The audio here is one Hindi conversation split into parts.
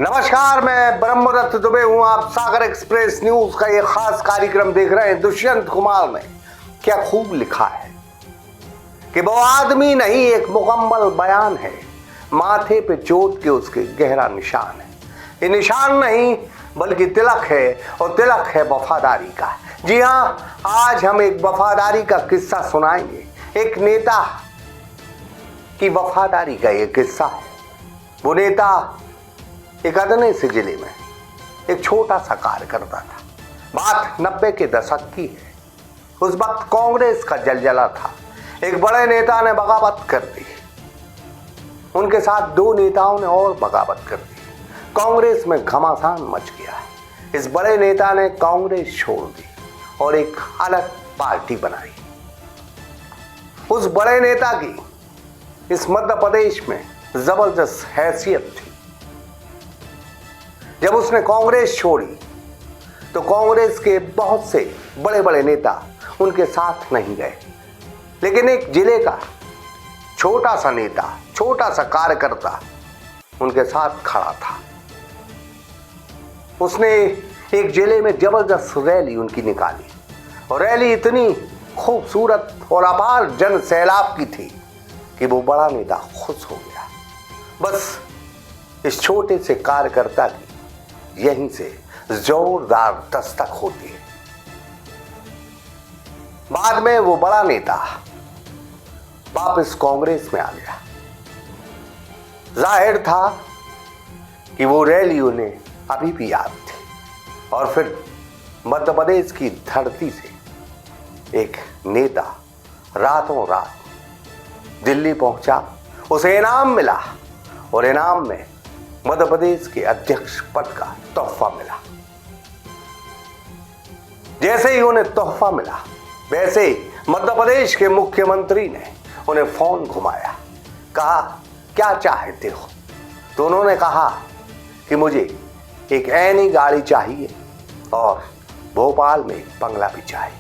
नमस्कार, मैं ब्रह्मदत्त दुबे हूं। आप सागर एक्सप्रेस न्यूज का ये खास कार्यक्रम देख रहे हैं। दुष्यंत कुमार ने क्या खूब लिखा है कि वो आदमी नहीं, एक मुकम्मल बयान है। माथे पे चोट के उसके गहरा निशान है। ये निशान नहीं बल्कि तिलक है, और तिलक है वफादारी का। जी हां, आज हम एक वफादारी का किस्सा सुनाएंगे। एक नेता की वफादारी का ये किस्सा है। वो नेता एक अदने से जिले में एक छोटा सा कार्य करता था। बात 90 के दशक की है। उस वक्त कांग्रेस का जलजला था। एक बड़े नेता ने बगावत कर दी। उनके साथ दो नेताओं ने और बगावत कर दी। कांग्रेस में घमासान मच गया। इस बड़े नेता ने कांग्रेस छोड़ दी और एक अलग पार्टी बनाई। उस बड़े नेता की इस मध्य प्रदेश में जबरदस्त हैसियत थी। जब उसने कांग्रेस छोड़ी तो कांग्रेस के बहुत से बड़े बड़े नेता उनके साथ नहीं गए, लेकिन एक जिले का छोटा सा नेता, छोटा सा कार्यकर्ता उनके साथ खड़ा था। उसने एक जिले में जबरदस्त रैली उनकी निकाली, और रैली इतनी खूबसूरत और अपार जन सैलाब की थी कि वो बड़ा नेता खुश हो गया। बस इस छोटे से कार्यकर्ता की यहीं से जोरदार दस्तक होती है। बाद में वो बड़ा नेता वापस कांग्रेस में आ गया। जाहिर था कि वो रैली उन्हें अभी भी याद थी। और फिर मध्य प्रदेश की धरती से एक नेता रातों रात दिल्ली पहुंचा। उसे इनाम मिला, और इनाम में मध्य प्रदेश के अध्यक्ष पद का तोहफा मिला। जैसे ही उन्हें तोहफा मिला, वैसे ही मध्य प्रदेश के मुख्यमंत्री ने उन्हें फोन घुमाया। कहा, क्या चाहते हो? तो उन्होंने कहा कि मुझे एक ऐनी गाड़ी चाहिए और भोपाल में एक बंगला भी चाहिए,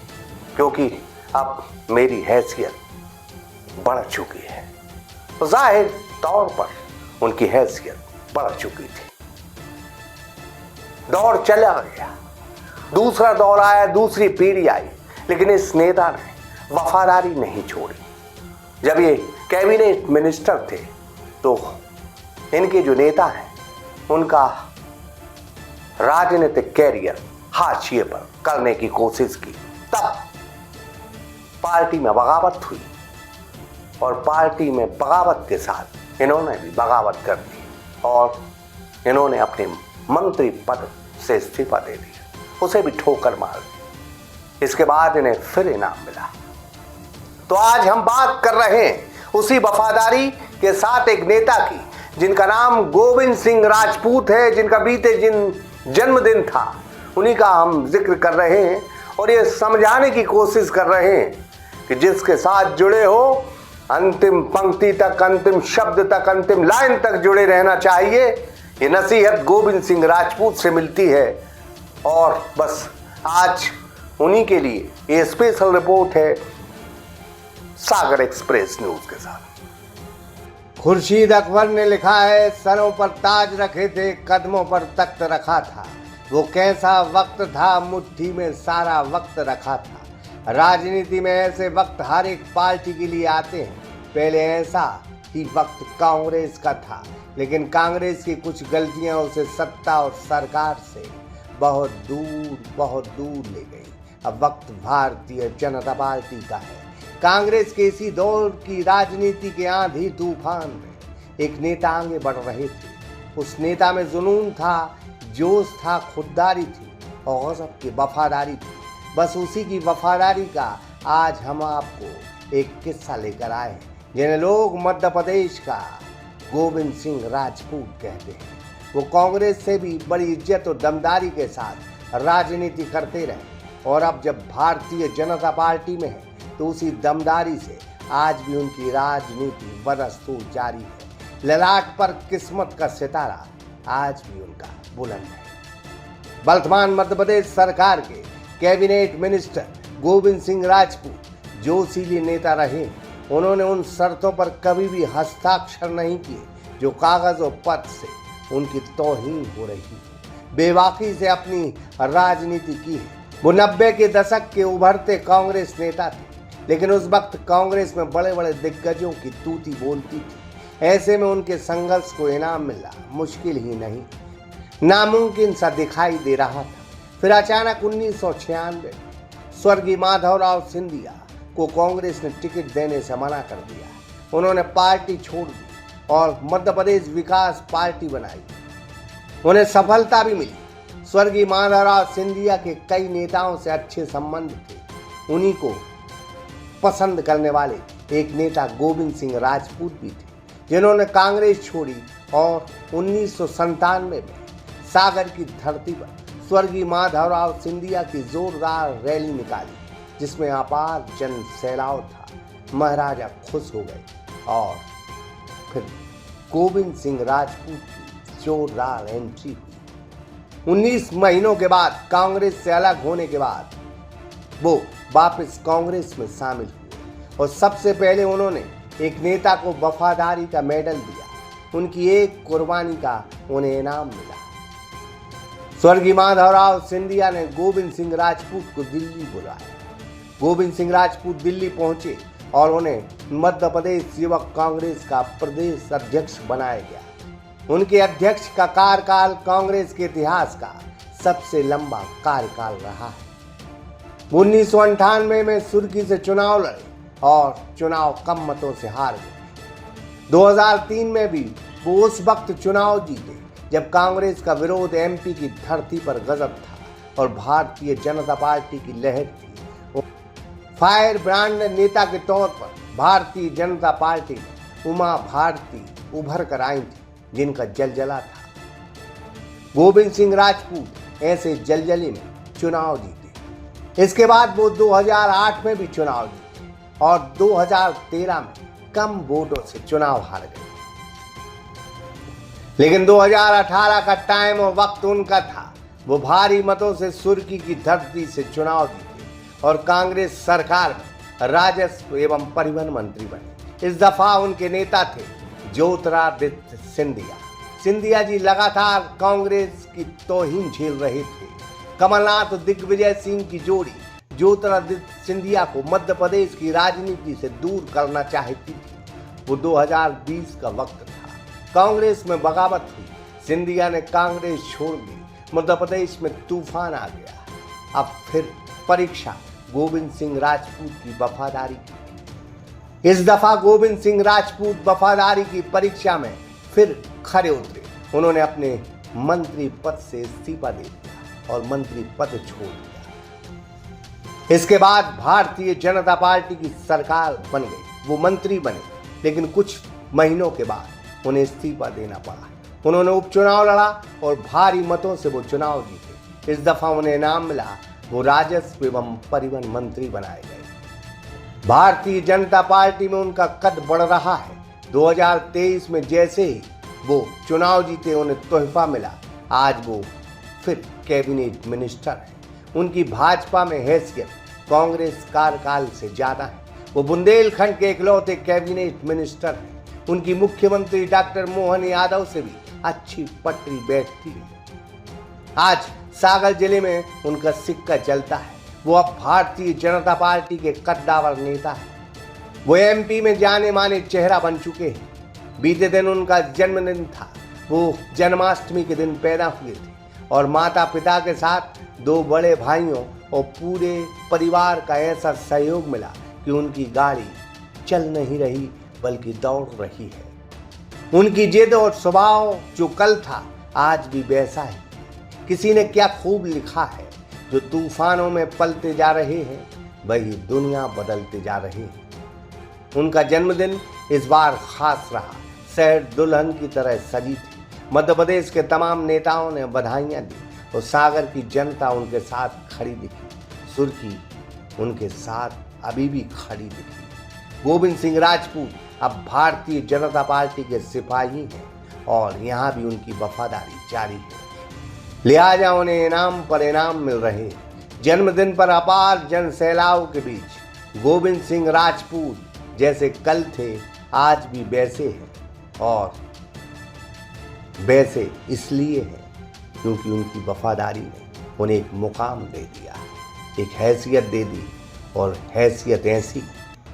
क्योंकि अब मेरी हैसियत बढ़ चुकी है। तो जाहिर तौर पर उनकी हैसियत बढ़ चुकी थी। दौर चला गया, दूसरा दौर आया, दूसरी पीढ़ी आई, लेकिन इस नेता ने वफादारी नहीं छोड़ी। जब ये कैबिनेट मिनिस्टर थे तो इनके जो नेता हैं उनका राजनीतिक कैरियर हाशिए पर करने की कोशिश की। तब पार्टी में बगावत हुई, और पार्टी में बगावत के साथ इन्होंने भी बगावत कर दी, और इन्होंने अपने मंत्री पद से इस्तीफा दे दिया। उसे भी ठोकर मार दी। इसके बाद इन्हें फिर इनाम मिला। तो आज हम बात कर रहे हैं उसी वफादारी के साथ एक नेता की, जिनका नाम गोविंद सिंह राजपूत है, जिनका बीते जन्मदिन था, उन्हीं का हम जिक्र कर रहे हैं। और ये समझाने की कोशिश कर रहे हैं कि जिसके साथ जुड़े हो, अंतिम पंक्ति तक, अंतिम शब्द तक, अंतिम लाइन तक जुड़े रहना चाहिए। ये नसीहत गोविंद सिंह राजपूत से मिलती है। और बस आज उन्हीं के लिए ये स्पेशल रिपोर्ट है सागर एक्सप्रेस न्यूज के साथ। खुर्शीद अकबर ने लिखा है, सरों पर ताज रखे थे, कदमों पर तख्त रखा था। वो कैसा वक्त था, मुट्ठी में सारा वक्त रखा था। राजनीति में ऐसे वक्त हर एक पार्टी के लिए आते हैं। पहले ऐसा ही वक्त कांग्रेस का था, लेकिन कांग्रेस की कुछ गलतियां उसे सत्ता और सरकार से बहुत दूर ले गई। अब वक्त भारतीय जनता पार्टी का है। कांग्रेस के इसी दौर की राजनीति के आंधी तूफान में एक नेता आगे बढ़ रहे थे। उस नेता में जुनून था, जोश था, खुददारी थी, और गजब की वफादारी थी। बस उसी की वफादारी का आज हम आपको एक किस्सा लेकर आए हैं, जिन्हें लोग मध्य प्रदेश का गोविंद सिंह राजपूत कहते हैं। वो कांग्रेस से भी बड़ी इज्जत और दमदारी के साथ राजनीति करते रहे, और अब जब भारतीय जनता पार्टी में है तो उसी दमदारी से आज भी उनकी राजनीति बदस्तूर जारी है। ललाट पर किस्मत का सितारा आज भी उनका बुलंद है। वर्तमान मध्य प्रदेश सरकार के कैबिनेट मिनिस्टर गोविंद सिंह राजपूत जोशीले नेता रहे। उन्होंने उन शर्तों पर कभी भी हस्ताक्षर नहीं किए जो कागज और पत्र से उनकी तौहीन हो रही है। बेबाकी से अपनी राजनीति की है। वो 90 के दशक के उभरते कांग्रेस नेता थे, लेकिन उस वक्त कांग्रेस में बड़े बड़े दिग्गजों की तूती बोलती थी। ऐसे में उनके संघर्ष को इनाम मिलना मुश्किल ही नहीं, नामुमकिन सा दिखाई दे रहा था। फिर अचानक 1996 स्वर्गीय माधवराव सिंधिया को कांग्रेस ने टिकट देने से मना कर दिया। उन्होंने पार्टी छोड़ दी और मध्य प्रदेश विकास पार्टी बनाई। उन्हें सफलता भी मिली। स्वर्गीय माधवराव सिंधिया के कई नेताओं से अच्छे संबंध थे। उन्हीं को पसंद करने वाले एक नेता गोविंद सिंह राजपूत भी थे, जिन्होंने कांग्रेस छोड़ी और 1997 में सागर की धरती पर स्वर्गीय माधवराव सिंधिया की जोरदार रैली निकाली, जिसमें अपार जन सैलाव था। महाराजा खुश हो गए और फिर गोविंद सिंह राजपूत की जोरदार एंट्री हुई। 19 महीनों के बाद कांग्रेस से अलग होने के बाद वो वापस कांग्रेस में शामिल हुए और सबसे पहले उन्होंने एक नेता को वफादारी का मेडल दिया। उनकी एक कुर्बानी का उन्हें इनाम मिला। स्वर्गीय माधवराव सिंधिया ने गोविंद सिंह राजपूत को दिल्ली बुलाया। गोविंद सिंह राजपूत दिल्ली पहुंचे और उन्हें मध्य प्रदेश युवक कांग्रेस का प्रदेश अध्यक्ष बनाया गया। उनके अध्यक्ष का कार्यकाल कांग्रेस के इतिहास का सबसे लंबा कार्यकाल रहा है। 1998 में सुर्खी से चुनाव लड़े और चुनाव कम मतों से हार गए। 2003 में भी वो उस वक्त चुनाव जीते जब कांग्रेस का विरोध एमपी की धरती पर गजब था और भारतीय जनता पार्टी की लहर थी। फायर ब्रांड नेता के तौर पर भारतीय जनता पार्टी में उमा भारती उभर कर आई थी, जिनका जलजला था। गोविंद सिंह राजपूत ऐसे जलजले में चुनाव जीते। इसके बाद वो 2008 में भी चुनाव जीते और 2013 में कम वोटों से चुनाव हार गए। लेकिन 2018 का टाइम और वक्त उनका था। वो भारी मतों से सुर्खी की धरती से चुनाव जीते और कांग्रेस सरकार में राजस्व एवं परिवहन मंत्री बने। इस दफा उनके नेता थे ज्योतिरादित्य सिंधिया। सिंधिया जी लगातार कांग्रेस की तौहीन झेल रहे थे। कमलनाथ और दिग्विजय सिंह की जोड़ी ज्योतिरादित्य सिंधिया को मध्य प्रदेश की राजनीति से दूर करना चाहती थी। वो 2020 का वक्त था। कांग्रेस में बगावत हुई। सिंधिया ने कांग्रेस छोड़ दी। मध्य प्रदेश में तूफान आ गया। अब फिर परीक्षा गोविंद सिंह राजपूत की वफादारी की। इस दफा गोविंद सिंह राजपूत वफादारी की परीक्षा में फिर खरे उतरे। उन्होंने अपने मंत्री पद से इस्तीफा दे दिया और मंत्री पद छोड़ दिया। इसके बाद भारतीय जनता पार्टी की सरकार बन गई। वो मंत्री बने, लेकिन कुछ महीनों के बाद उन्हें इस्तीफा देना पड़ा। उन्होंने उपचुनाव लड़ा और भारी मतों से वो चुनाव जीते। इस दफा उन्हें इनाम मिला। वो राजस्व एवं परिवहन मंत्री बनाए गए। भारतीय जनता पार्टी में उनका कद बढ़ रहा है। 2023 में जैसे ही वो चुनाव जीते, उन्हें तोहफा मिला। आज वो फिर कैबिनेट मिनिस्टर हैं। उनकी भाजपा में हैसियत कांग्रेस कार्यकाल से ज्यादा है। वो बुंदेलखंड के इकलौते कैबिनेट मिनिस्टर हैं। उनकी मुख्यमंत्री डॉक्टर मोहन यादव से भी अच्छी पटरी बैठती है। आज सागर जिले में उनका सिक्का चलता है। वो अब भारतीय जनता पार्टी के कद्दावर नेता हैं। वो एमपी में जाने माने चेहरा बन चुके हैं। बीते दिन उनका जन्मदिन था। वो जन्माष्टमी के दिन पैदा हुए थे और माता पिता के साथ 2 बड़े भाइयों और पूरे परिवार का ऐसा सहयोग मिला कि उनकी गाड़ी चल नहीं रही बल्कि दौड़ रही है। उनकी जिद और स्वभाव जो कल था आज भी वैसा ही। किसी ने क्या खूब लिखा है, जो तूफानों में पलते जा रहे हैं वही दुनिया बदलते जा रहे हैं। उनका जन्मदिन इस बार खास रहा। शहर दुल्हन की तरह सजी थी। मध्य प्रदेश के तमाम नेताओं ने बधाइयां दी और सागर की जनता उनके साथ खड़ी दिखी। सुर्खी उनके साथ अभी भी खड़ी दिखी। गोविंद सिंह राजपूत अब भारतीय जनता पार्टी के सिपाही हैं और यहाँ भी उनकी वफादारी जारी है। लिहाजा उन्हें इनाम पर इनाम मिल रहे। जन्मदिन पर अपार जन सैलाव के बीच गोविंद सिंह राजपूत जैसे कल थे आज भी वैसे हैं और वैसे इसलिए है क्योंकि उनकी वफादारी ने उन्हें एक मुकाम दे दिया, एक हैसियत दे दी, और हैसियत ऐसी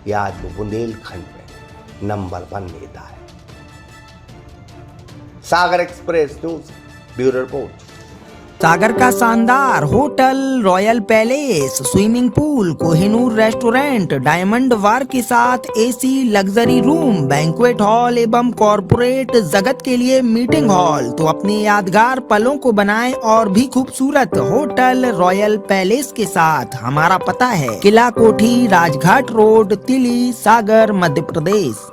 कि आज वो बुंदेलखंड में नंबर 1 नेता है। Sagar express news bureau report. Sagar का शानदार होटल, royal palace, swimming pool, Kohinoor restaurant, diamond bar के साथ AC luxury room, banquet hall एवं कॉरपोरेट जगत के लिए मीटिंग हॉल। तो अपने यादगार पलों को बनाएं और भी खूबसूरत होटल रॉयल पैलेस के साथ। हमारा पता है किला कोठी, राजघाट रोड, तिली, सागर, मध्य प्रदेश।